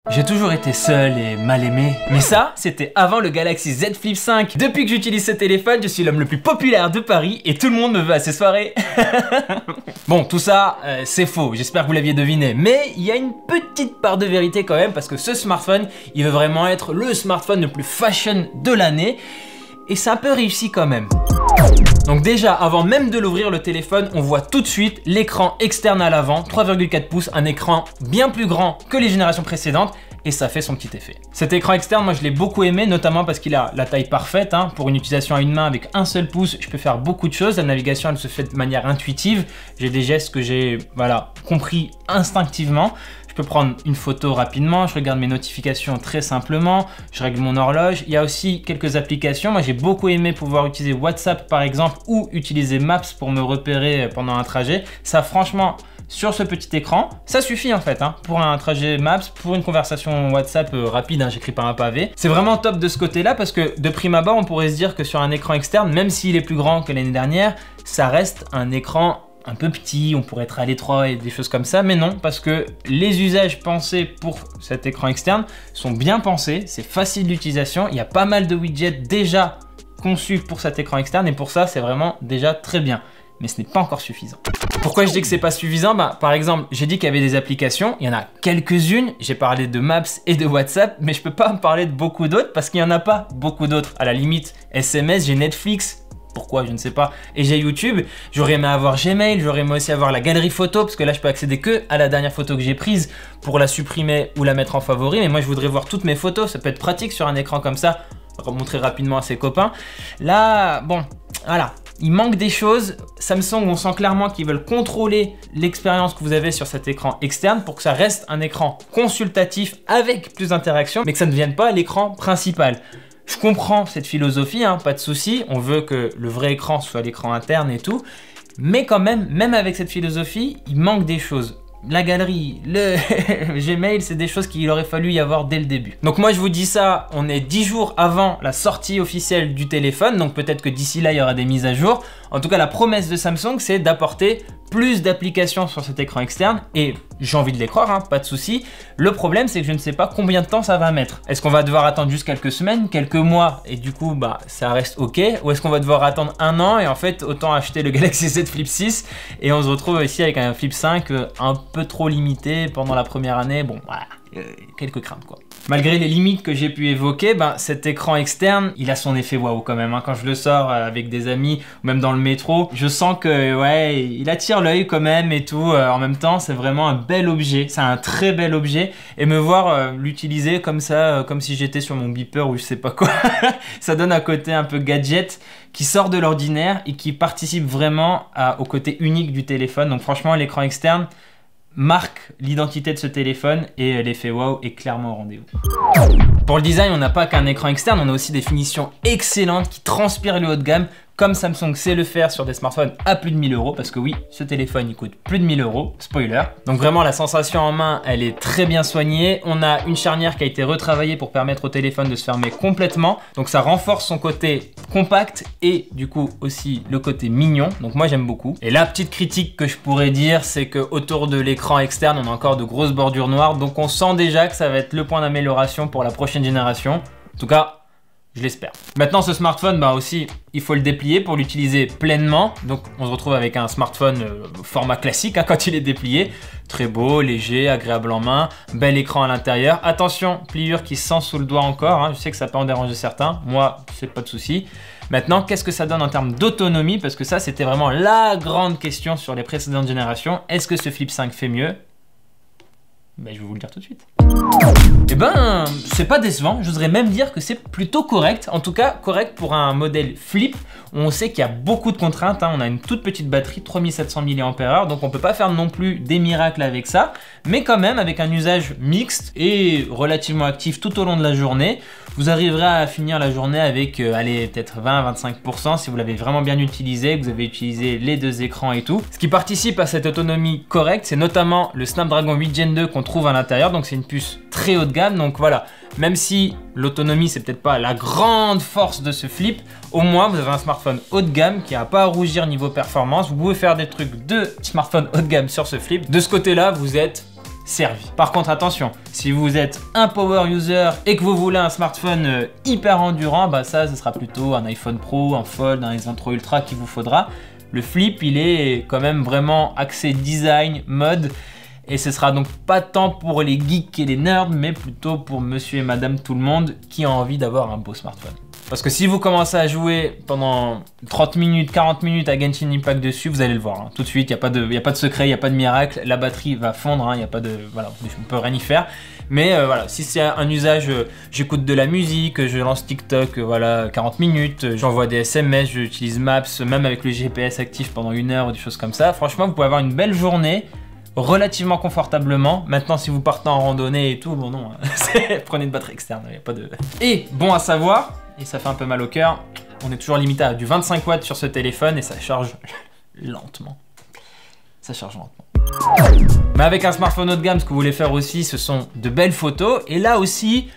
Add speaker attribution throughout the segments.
Speaker 1: J'ai toujours été seul et mal aimé, mais ça, c'était avant le Galaxy Z Flip 5. Depuis que j'utilise ce téléphone, je suis l'homme le plus populaire de Paris et tout le monde me veut à ses soirées. Bon, tout ça, c'est faux, j'espère que vous l'aviez deviné, mais il y a une petite part de vérité quand même, parce que ce smartphone, il veut vraiment être le smartphone le plus fashion de l'année, et c'est un peu réussi quand même. Donc déjà, avant même de l'ouvrir le téléphone, on voit tout de suite l'écran externe à l'avant, 3,4 pouces, un écran bien plus grand que les générations précédentes, et ça fait son petit effet. Cet écran externe, moi je l'ai beaucoup aimé, notamment parce qu'il a la taille parfaite, hein. Pour une utilisation à une main avec un seul pouce, je peux faire beaucoup de choses, la navigation elle se fait de manière intuitive, j'ai des gestes que j'ai compris instinctivement. Je peux prendre une photo rapidement, je regarde mes notifications très simplement, je règle mon horloge. Il y a aussi quelques applications. Moi, j'ai beaucoup aimé pouvoir utiliser WhatsApp par exemple ou utiliser Maps pour me repérer pendant un trajet. Ça, franchement, sur ce petit écran, ça suffit en fait, hein, pour un trajet Maps, pour une conversation WhatsApp rapide, hein, j'écris pas un pavé. C'est vraiment top de ce côté-là parce que de prime abord, on pourrait se dire que sur un écran externe, même s'il est plus grand que l'année dernière, ça reste un écran un peu petit, on pourrait être à l'étroit et des choses comme ça, mais non, parce que les usages pensés pour cet écran externe sont bien pensés, c'est facile d'utilisation, il y a pas mal de widgets déjà conçus pour cet écran externe et pour ça, c'est vraiment déjà très bien. Mais ce n'est pas encore suffisant. Pourquoi je dis que c'est pas suffisant? Par exemple, j'ai dit qu'il y avait des applications, il y en a quelques-unes, j'ai parlé de Maps et de WhatsApp, mais je peux pas en parler de beaucoup d'autres parce qu'il y en a pas beaucoup d'autres. À la limite, SMS, j'ai Netflix. Pourquoi, je ne sais pas. Et j'ai YouTube, j'aurais aimé avoir Gmail, j'aurais aimé aussi avoir la galerie photo, parce que là je peux accéder que à la dernière photo que j'ai prise pour la supprimer ou la mettre en favori, mais moi je voudrais voir toutes mes photos, ça peut être pratique sur un écran comme ça, montrer rapidement à ses copains. Là, bon, voilà, il manque des choses. Samsung, on sent clairement qu'ils veulent contrôler l'expérience que vous avez sur cet écran externe pour que ça reste un écran consultatif avec plus d'interaction, mais que ça ne devienne pas l'écran principal. Je comprends cette philosophie, hein, pas de souci, on veut que le vrai écran soit l'écran interne et tout, mais quand même avec cette philosophie, il manque des choses. La galerie, le Gmail, c'est des choses qu'il aurait fallu y avoir dès le début. Donc moi je vous dis ça, on est 10 jours avant la sortie officielle du téléphone, donc peut-être que d'ici là il y aura des mises à jour. En tout cas la promesse de Samsung c'est d'apporter plus d'applications sur cet écran externe et j'ai envie de les croire, hein, pas de souci. Le problème c'est que je ne sais pas combien de temps ça va mettre. Est-ce qu'on va devoir attendre juste quelques semaines, quelques mois et du coup ça reste ok, ou est-ce qu'on va devoir attendre un an et en fait autant acheter le Galaxy Z Flip 6 et on se retrouve ici avec un Flip 5 un peu trop limité pendant la première année. Bon voilà, quelques craintes quoi. Malgré les limites que j'ai pu évoquer, cet écran externe, il a son effet waouh quand même, hein. Quand je le sors avec des amis ou même dans le métro, je sens que ouais, il attire l'œil quand même et tout. En même temps, c'est vraiment un bel objet, c'est un très bel objet et me voir l'utiliser comme ça, comme si j'étais sur mon beeper ou je sais pas quoi, ça donne un côté un peu gadget qui sort de l'ordinaire et qui participe vraiment au côté unique du téléphone. Donc franchement, l'écran externe marque l'identité de ce téléphone et l'effet wow est clairement au rendez-vous. Pour le design, on n'a pas qu'un écran externe, on a aussi des finitions excellentes qui transpirent le haut de gamme, comme Samsung sait le faire sur des smartphones à plus de 1000 €, parce que oui, ce téléphone il coûte plus de 1000 €, spoiler. Donc vraiment la sensation en main, elle est très bien soignée. On a une charnière qui a été retravaillée pour permettre au téléphone de se fermer complètement. Donc ça renforce son côté compact et du coup aussi le côté mignon. Donc moi j'aime beaucoup. Et la petite critique que je pourrais dire, c'est que autour de l'écran externe, on a encore de grosses bordures noires. Donc on sent déjà que ça va être le point d'amélioration pour la prochaine génération. En tout cas, je l'espère. Maintenant, ce smartphone, aussi, il faut le déplier pour l'utiliser pleinement. Donc, on se retrouve avec un smartphone format classique, hein, quand il est déplié. Très beau, léger, agréable en main, bel écran à l'intérieur. Attention, pliure qui sent sous le doigt encore, hein. Je sais que ça peut en déranger certains. Moi, c'est pas de souci. Maintenant, qu'est-ce que ça donne en termes d'autonomie? Parce que ça, c'était vraiment la grande question sur les précédentes générations. Est-ce que ce Flip 5 fait mieux? Je vais vous le dire tout de suite. C'est pas décevant, j'oserais même dire que c'est plutôt correct, en tout cas correct pour un modèle Flip. On sait qu'il y a beaucoup de contraintes, hein. On a une toute petite batterie, 3700 mAh, donc on peut pas faire non plus des miracles avec ça, mais quand même avec un usage mixte et relativement actif tout au long de la journée, vous arriverez à finir la journée avec, allez, peut-être 20-25% si vous l'avez vraiment bien utilisé, que vous avez utilisé les deux écrans et tout. Ce qui participe à cette autonomie correcte, c'est notamment le Snapdragon 8 Gen 2 qu'on trouve à l'intérieur, donc c'est une puce très haut de gamme, donc voilà, même si l'autonomie c'est peut-être pas la grande force de ce Flip, au moins vous avez un smartphone haut de gamme qui n'a pas à rougir niveau performance, vous pouvez faire des trucs de smartphone haut de gamme sur ce Flip. De ce côté là, vous êtes servi. Par contre, attention, si vous êtes un power user et que vous voulez un smartphone hyper endurant, bah ça, ce sera plutôt un iPhone Pro, un Fold, un S23 Ultra qu'il vous faudra. Le Flip, il est quand même vraiment axé design, mode, et ce sera donc pas tant pour les geeks et les nerds, mais plutôt pour monsieur et madame tout le monde qui a envie d'avoir un beau smartphone. Parce que si vous commencez à jouer pendant 30 minutes, 40 minutes à Genshin Impact dessus, vous allez le voir. Hein. Tout de suite, il n'y a pas de secret, il n'y a pas de miracle. La batterie va fondre, hein, y a pas de, voilà, on peut rien y faire. Mais voilà, si c'est un usage, j'écoute de la musique, je lance TikTok, voilà, 40 minutes, j'envoie des SMS, j'utilise Maps, même avec le GPS actif pendant 1 heure ou des choses comme ça. Franchement, vous pouvez avoir une belle journée relativement confortablement. Maintenant, si vous partez en randonnée et tout, bon non, prenez une batterie externe, il n'y a pas de... Et bon à savoir, et ça fait un peu mal au cœur, on est toujours limité à du 25 watts sur ce téléphone et ça charge lentement. Ça charge lentement. Mais avec un smartphone haut de gamme, ce que vous voulez faire aussi, ce sont de belles photos. Et là aussi,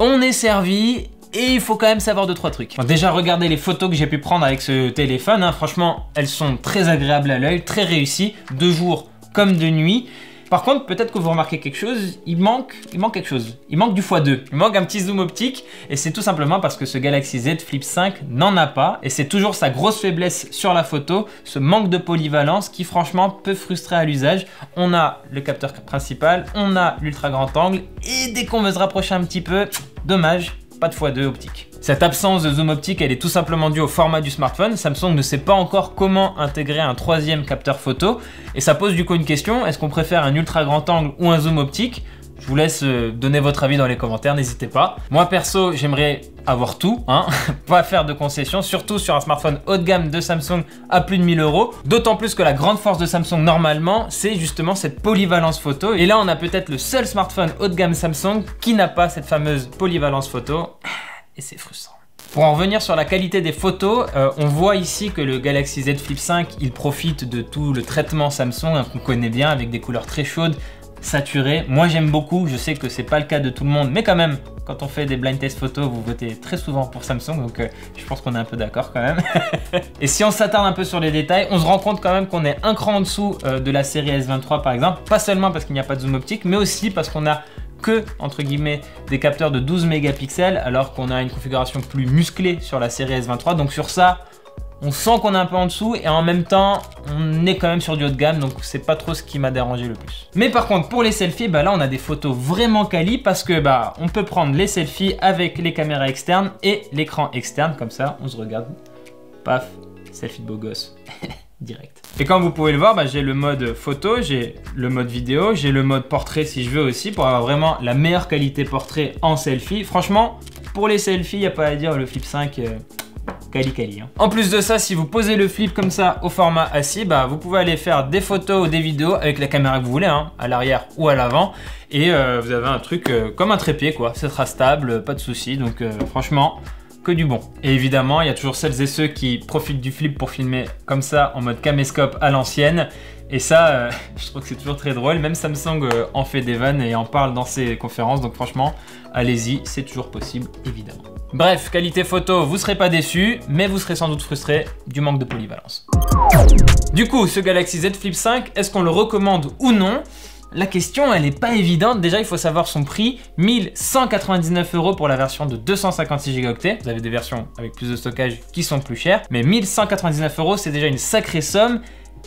Speaker 1: on est servi. Et il faut quand même savoir 2-3 trucs. Bon, déjà, regardez les photos que j'ai pu prendre avec ce téléphone. Hein. Franchement, elles sont très agréables à l'œil, très réussies, de jour comme de nuit. Par contre, peut-être que vous remarquez quelque chose, il manque quelque chose. Il manque du x2. Il manque un petit zoom optique et c'est tout simplement parce que ce Galaxy Z Flip 5 n'en a pas et c'est toujours sa grosse faiblesse sur la photo, ce manque de polyvalence qui franchement peut frustrer à l'usage. On a le capteur principal, on a l'ultra grand angle et dès qu'on veut se rapprocher un petit peu, dommage, pas de x2 optique. Cette absence de zoom optique, elle est tout simplement due au format du smartphone. Samsung ne sait pas encore comment intégrer un 3e capteur photo. Et ça pose du coup une question, est-ce qu'on préfère un ultra grand angle ou un zoom optique? Je vous laisse donner votre avis dans les commentaires, n'hésitez pas. Moi perso, j'aimerais avoir tout, hein, pas faire de concessions, surtout sur un smartphone haut de gamme de Samsung à plus de 1000 €. D'autant plus que la grande force de Samsung normalement, c'est justement cette polyvalence photo. Et là, on a peut-être le seul smartphone haut de gamme Samsung qui n'a pas cette fameuse polyvalence photo. Et c'est frustrant. Pour en revenir sur la qualité des photos, on voit ici que le Galaxy Z Flip 5, il profite de tout le traitement Samsung hein, qu'on connaît bien avec des couleurs très chaudes, saturées. Moi j'aime beaucoup, je sais que c'est pas le cas de tout le monde, mais quand même, quand on fait des blind test photos, vous votez très souvent pour Samsung, donc je pense qu'on est un peu d'accord quand même. Et si on s'attarde un peu sur les détails, on se rend compte quand même qu'on est un cran en dessous de la série S23 par exemple, pas seulement parce qu'il n'y a pas de zoom optique, mais aussi parce qu'on a que, entre guillemets, des capteurs de 12 mégapixels alors qu'on a une configuration plus musclée sur la série S23. Donc sur ça, on sent qu'on est un peu en dessous et en même temps, on est quand même sur du haut de gamme, donc c'est pas trop ce qui m'a dérangé le plus. Mais par contre, pour les selfies, bah là, on a des photos vraiment quali parce que bah, on peut prendre les selfies avec les caméras externes et l'écran externe, comme ça, on se regarde, paf, selfie de beau gosse. Direct. Et comme vous pouvez le voir, bah, j'ai le mode photo, j'ai le mode vidéo, j'ai le mode portrait si je veux aussi pour avoir vraiment la meilleure qualité portrait en selfie. Franchement, pour les selfies, il n'y a pas à dire, le Flip 5, quali. Hein. En plus de ça, si vous posez le Flip comme ça au format assis, bah, vous pouvez aller faire des photos ou des vidéos avec la caméra que vous voulez, hein, à l'arrière ou à l'avant. Et vous avez un truc comme un trépied, quoi. Ce sera stable, pas de souci. Donc franchement, que du bon. Et évidemment, il y a toujours celles et ceux qui profitent du Flip pour filmer comme ça en mode caméscope à l'ancienne. Et ça, je trouve que c'est toujours très drôle. Même Samsung en fait des vannes et en parle dans ses conférences. Donc franchement, allez-y, c'est toujours possible, évidemment. Bref, qualité photo, vous ne serez pas déçus, mais vous serez sans doute frustrés du manque de polyvalence. Du coup, ce Galaxy Z Flip 5, est-ce qu'on le recommande ou non? La question, elle n'est pas évidente. Déjà, il faut savoir son prix, 1199 € pour la version de 256 Go. Vous avez des versions avec plus de stockage qui sont plus chères, mais 1199 €, c'est déjà une sacrée somme.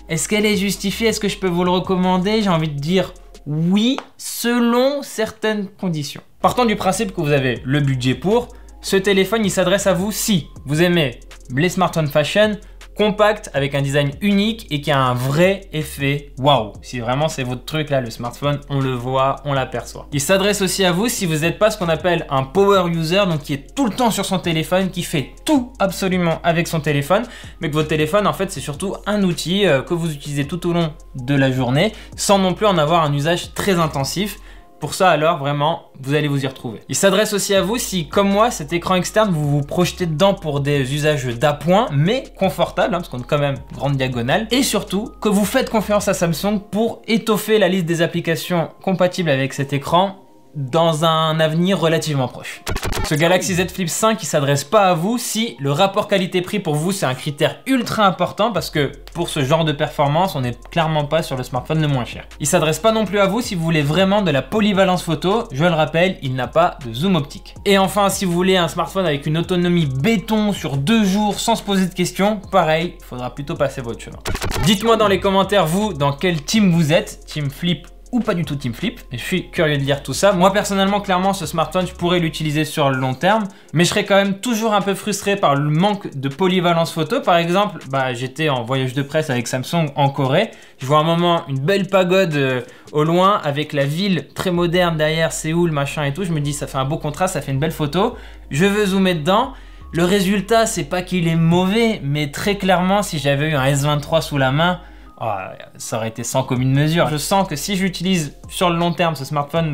Speaker 1: Est-ce qu'elle est justifiée? Est-ce que je peux vous le recommander? J'ai envie de dire oui, selon certaines conditions. Partant du principe que vous avez le budget pour, ce téléphone, il s'adresse à vous si vous aimez les smartphones fashion, compact avec un design unique et qui a un vrai effet waouh. Si vraiment c'est votre truc là, le smartphone, on le voit, on l'aperçoit. Il s'adresse aussi à vous si vous n'êtes pas ce qu'on appelle un power user, donc qui est tout le temps sur son téléphone, qui fait tout absolument avec son téléphone, mais que votre téléphone en fait c'est surtout un outil que vous utilisez tout au long de la journée sans non plus en avoir un usage très intensif. Pour ça alors vraiment vous allez vous y retrouver. Il s'adresse aussi à vous si comme moi cet écran externe vous vous projetez dedans pour des usages d'appoint mais confortable hein, parce qu'on a quand même grande diagonale et surtout que vous faites confiance à Samsung pour étoffer la liste des applications compatibles avec cet écran dans un avenir relativement proche. Ce Galaxy Z Flip 5 il s'adresse pas à vous si le rapport qualité-prix pour vous c'est un critère ultra important, parce que pour ce genre de performance on n'est clairement pas sur le smartphone le moins cher. Il s'adresse pas non plus à vous si vous voulez vraiment de la polyvalence photo, je le rappelle, il n'a pas de zoom optique. Et enfin, si vous voulez un smartphone avec une autonomie béton sur 2 jours sans se poser de questions, pareil, il faudra plutôt passer votre chemin. Dites-moi dans les commentaires vous dans quel team vous êtes, team Flip ou pas du tout team Flip, et je suis curieux de lire tout ça. Moi personnellement, clairement, ce smartphone, je pourrais l'utiliser sur le long terme, mais je serais quand même toujours un peu frustré par le manque de polyvalence photo. Par exemple, j'étais en voyage de presse avec Samsung en Corée, je vois un moment une belle pagode au loin avec la ville très moderne derrière, Séoul, machin et tout, je me dis ça fait un beau contraste, ça fait une belle photo, je veux zoomer dedans. Le résultat, c'est pas qu'il est mauvais, mais très clairement, si j'avais eu un S23 sous la main, oh, ça aurait été sans commune mesure. Je sens que si j'utilise sur le long terme ce smartphone,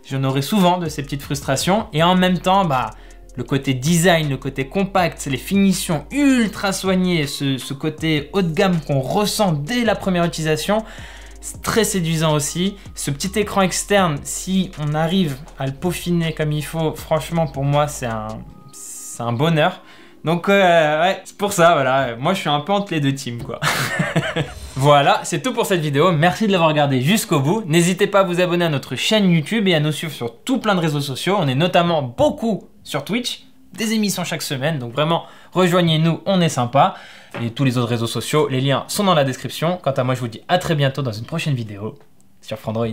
Speaker 1: j'en aurai souvent de ces petites frustrations. Et en même temps, le côté design, le côté compact, les finitions ultra soignées, ce côté haut de gamme qu'on ressent dès la première utilisation, c'est très séduisant aussi. Ce petit écran externe, si on arrive à le peaufiner comme il faut, franchement pour moi c'est un bonheur. Donc ouais, c'est pour ça, voilà, moi je suis un peu entre les deux teams quoi. Voilà, c'est tout pour cette vidéo, merci de l'avoir regardé jusqu'au bout. N'hésitez pas à vous abonner à notre chaîne YouTube et à nous suivre sur tout plein de réseaux sociaux. On est notamment beaucoup sur Twitch, des émissions chaque semaine, donc vraiment rejoignez-nous, on est sympa. Et tous les autres réseaux sociaux, les liens sont dans la description. Quant à moi, je vous dis à très bientôt dans une prochaine vidéo sur Frandroid.